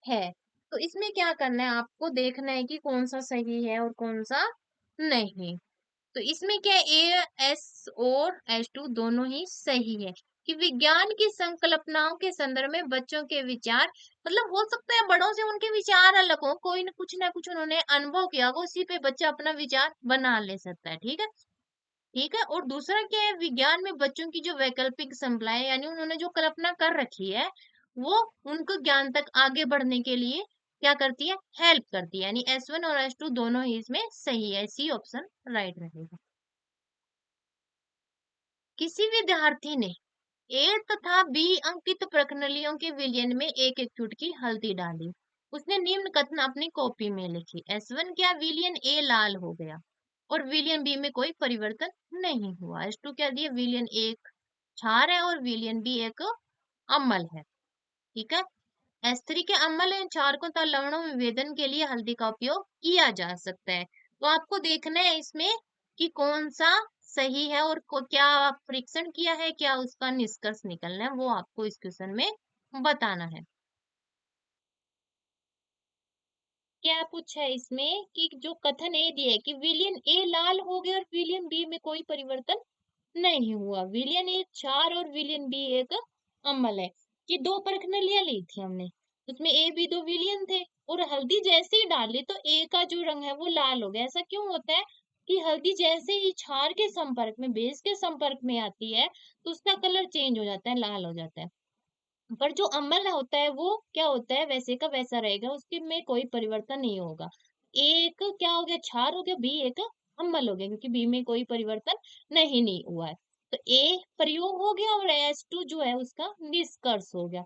है। तो इसमें क्या करना है, आपको देखना है कि कौन सा सही है और कौन सा नहीं। तो इसमें क्या है, ए एस और H2 दोनों ही सही है कि विज्ञान की संकल्पनाओं के संदर्भ में बच्चों के विचार, मतलब हो सकता है बड़ों से उनके विचार अलग हो, कोई ना कुछ उन्होंने अनुभव किया हो, उसी पे बच्चा अपना विचार बना ले सकता है, ठीक है। ठीक है, और दूसरा क्या है, विज्ञान में बच्चों की जो वैकल्पिक संभावनाएं, यानी उन्होंने जो कल्पना कर रखी है वो उनको ज्ञान तक आगे बढ़ने के लिए क्या करती है, हेल्प करती है, यानी S1 और S2 दोनों ही इसमें सही है, सी ऑप्शन राइट रहेगा। किसी विद्यार्थी ने ए तथा बी अंकित प्रश्नावलियों के विलयन में एक एक चुटकी हल्दी डाली। उसने निम्न कथन अपनी कॉपी में लिखी। S1 क्या, विलयन ए लाल हो गया और विलयन बी में कोई परिवर्तन नहीं हुआ। S2 क्या दिया, विलयन एक क्षार है और विलयन बी एक अम्ल है, ठीक है। S3 के अम्ल एवं क्षारकों तथा लवणों में विभेदन के लिए हल्दी का उपयोग किया जा सकता है। तो आपको देखना है इसमें कि कौन सा सही है और क्या परीक्षण किया है, क्या उसका निष्कर्ष निकलना है, वो आपको इस क्वेश्चन में बताना है। क्या पूछा है इसमें कि जो कथन ए दिया है कि विलियन ए लाल हो गया और विलियन बी में कोई परिवर्तन नहीं हुआ। विलियन ए क्षार और विलियन बी एक अम्ल है। ये दो प्रखनलियां ली थी हमने, उसमें ए बी दो विलियन थे और हल्दी जैसे ही डाली तो ए का जो रंग है वो लाल हो गया। ऐसा क्यों होता है कि हल्दी जैसे ही क्षार के संपर्क में, बेस के संपर्क में आती है तो उसका कलर चेंज हो जाता है, लाल हो जाता है। पर जो अम्ल होता है वो क्या होता है, वैसे का वैसा रहेगा, उसके में कोई परिवर्तन नहीं होगा। एक क्या हो गया, क्षार हो गया, बी एक अम्ल हो गया, क्योंकि बी में कोई परिवर्तन नहीं हुआ है। तो ए प्रयोग हो गया और S2 जो है उसका निष्कर्ष हो गया।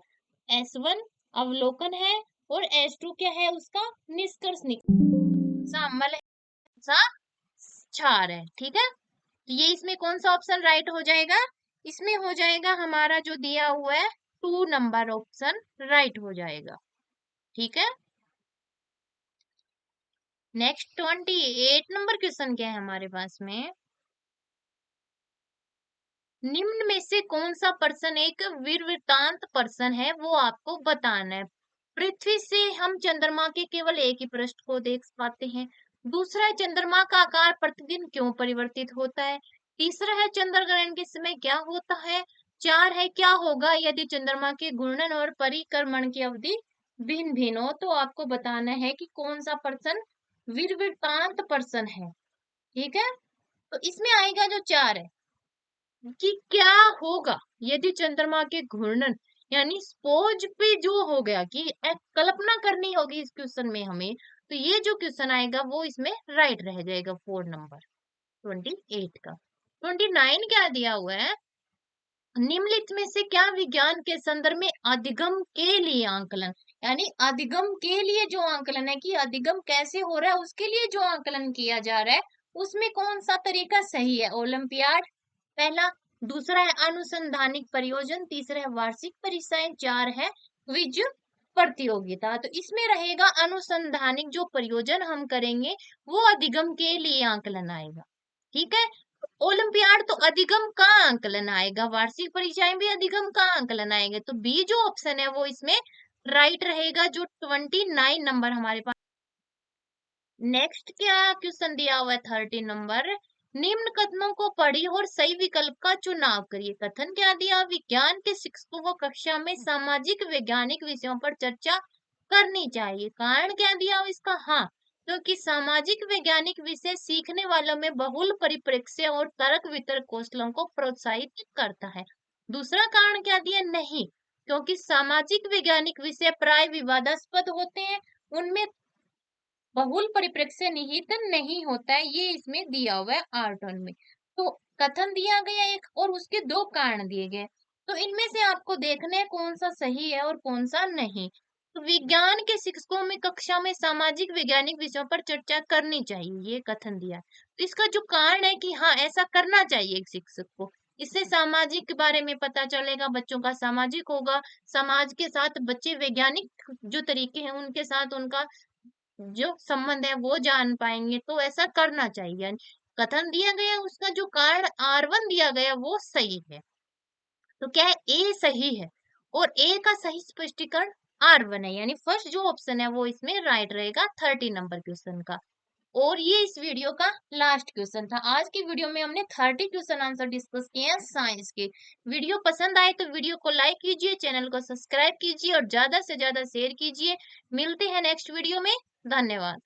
S1 अवलोकन है और S2 क्या है, उसका निष्कर्ष निकल सा अम्ल है, सा क्षार है। ठीक है, तो ये इसमें कौन सा ऑप्शन राइट हो जाएगा, इसमें हो जाएगा हमारा जो दिया हुआ है 2 नंबर ऑप्शन राइट हो जाएगा। ठीक है, नेक्स्ट 28 नंबर क्वेश्चन क्या है हमारे पास में, निम्न में से कौन सा पर्सन एक विवृतांत पर्सन है, वो आपको बताना है। पृथ्वी से हम चंद्रमा के केवल एक ही पृष्ठ को देख पाते हैं। दूसरा है चंद्रमा का आकार प्रतिदिन क्यों परिवर्तित होता है। तीसरा है चंद्र ग्रहण के समय क्या होता है। चार है क्या होगा यदि चंद्रमा के घूर्णन और परिक्रमण की अवधि भिन्न भिन्न हो। तो आपको बताना है कि कौन सा पर्सन विवृतांत पर्सन है। ठीक है, तो इसमें आएगा जो चार है कि क्या होगा यदि चंद्रमा के घूर्णन, यानी स्पोज पे जो हो गया कि कल्पना करनी होगी इस क्वेश्चन में हमें, तो ये जो क्वेश्चन आएगा वो इसमें राइट रह जाएगा 4 नंबर 28 का। 29 क्या दिया हुआ है, निम्नलिखित में से क्या विज्ञान के संदर्भ में अधिगम के लिए आंकलन, यानी अधिगम के लिए जो आंकलन है कि अधिगम कैसे हो रहा है उसके लिए जो आंकलन किया जा रहा है उसमें कौन सा तरीका सही है। ओलंपियाड पहला, दूसरा है अनुसंधानिक परियोजन, तीसरा है वार्षिक परीक्षाएं, चार है क्विज प्रतियोगिता। तो इसमें रहेगा अनुसंधानिक जो प्रयोजन हम करेंगे वो अधिगम के लिए आंकलन आएगा। ठीक है, ओलंपियाड तो अधिगम का आंकलन आएगा, वार्षिक परीक्षाएं भी अधिगम का आंकलन आएंगे। तो बी जो ऑप्शन है वो इसमें राइट रहेगा, जो 29 नंबर हमारे पास। नेक्स्ट क्या क्वेश्चन दिया हुआ है 30 नंबर, निम्न कथनों को पढ़िए और सही विकल्प का चुनाव करिए। कथन क्या दिया, विज्ञान के शिक्षकों को कक्षा में सामाजिक वैज्ञानिक विषयों पर चर्चा करनी चाहिए। कारण क्या दिया हुआ इसका, हाँ, क्योंकि सामाजिक वैज्ञानिक विषय सीखने वालों में बहुल परिप्रेक्ष्य और तर्क वितर्क कौशलों को प्रोत्साहित करता है। दूसरा कारण क्या दिया, नहीं, क्योंकि सामाजिक वैज्ञानिक विषय प्राय विवादास्पद होते हैं, उनमें बहुल परिप्रेक्ष्य निहित नहीं होता है, ये इसमें दिया हुआ है R1 में। तो कथन दिया गया एक और उसके दो कारण दिए गए, तो इनमें से आपको देखना है कौन सा सही है और कौन सा नहीं। तो विज्ञान के शिक्षकों में कक्षा में सामाजिक वैज्ञानिक विषयों पर चर्चा करनी चाहिए, ये कथन दिया। तो इसका जो कारण है कि हाँ ऐसा करना चाहिए एक शिक्षक को, इससे सामाजिक के बारे में पता चलेगा, बच्चों का सामाजिक होगा, समाज के साथ बच्चे वैज्ञानिक जो तरीके हैं उनके साथ उनका जो संबंध है वो जान पाएंगे, तो ऐसा करना चाहिए। यानी कथन दिया गया उसका जो कारण R1 दिया गया वो सही है, तो क्या है ए सही है और ए का सही स्पष्टीकरण R1 है, यानी फर्स्ट जो ऑप्शन है वो इसमें राइट रहेगा 30 नंबर क्वेश्चन का। और ये इस वीडियो का लास्ट क्वेश्चन था। आज की वीडियो में हमने 30 क्वेश्चन आंसर डिस्कस किए हैं साइंस के। वीडियो पसंद आए तो वीडियो को लाइक कीजिए, चैनल को सब्सक्राइब कीजिए और ज्यादा से ज्यादा शेयर कीजिए। मिलते हैं नेक्स्ट वीडियो में, धन्यवाद।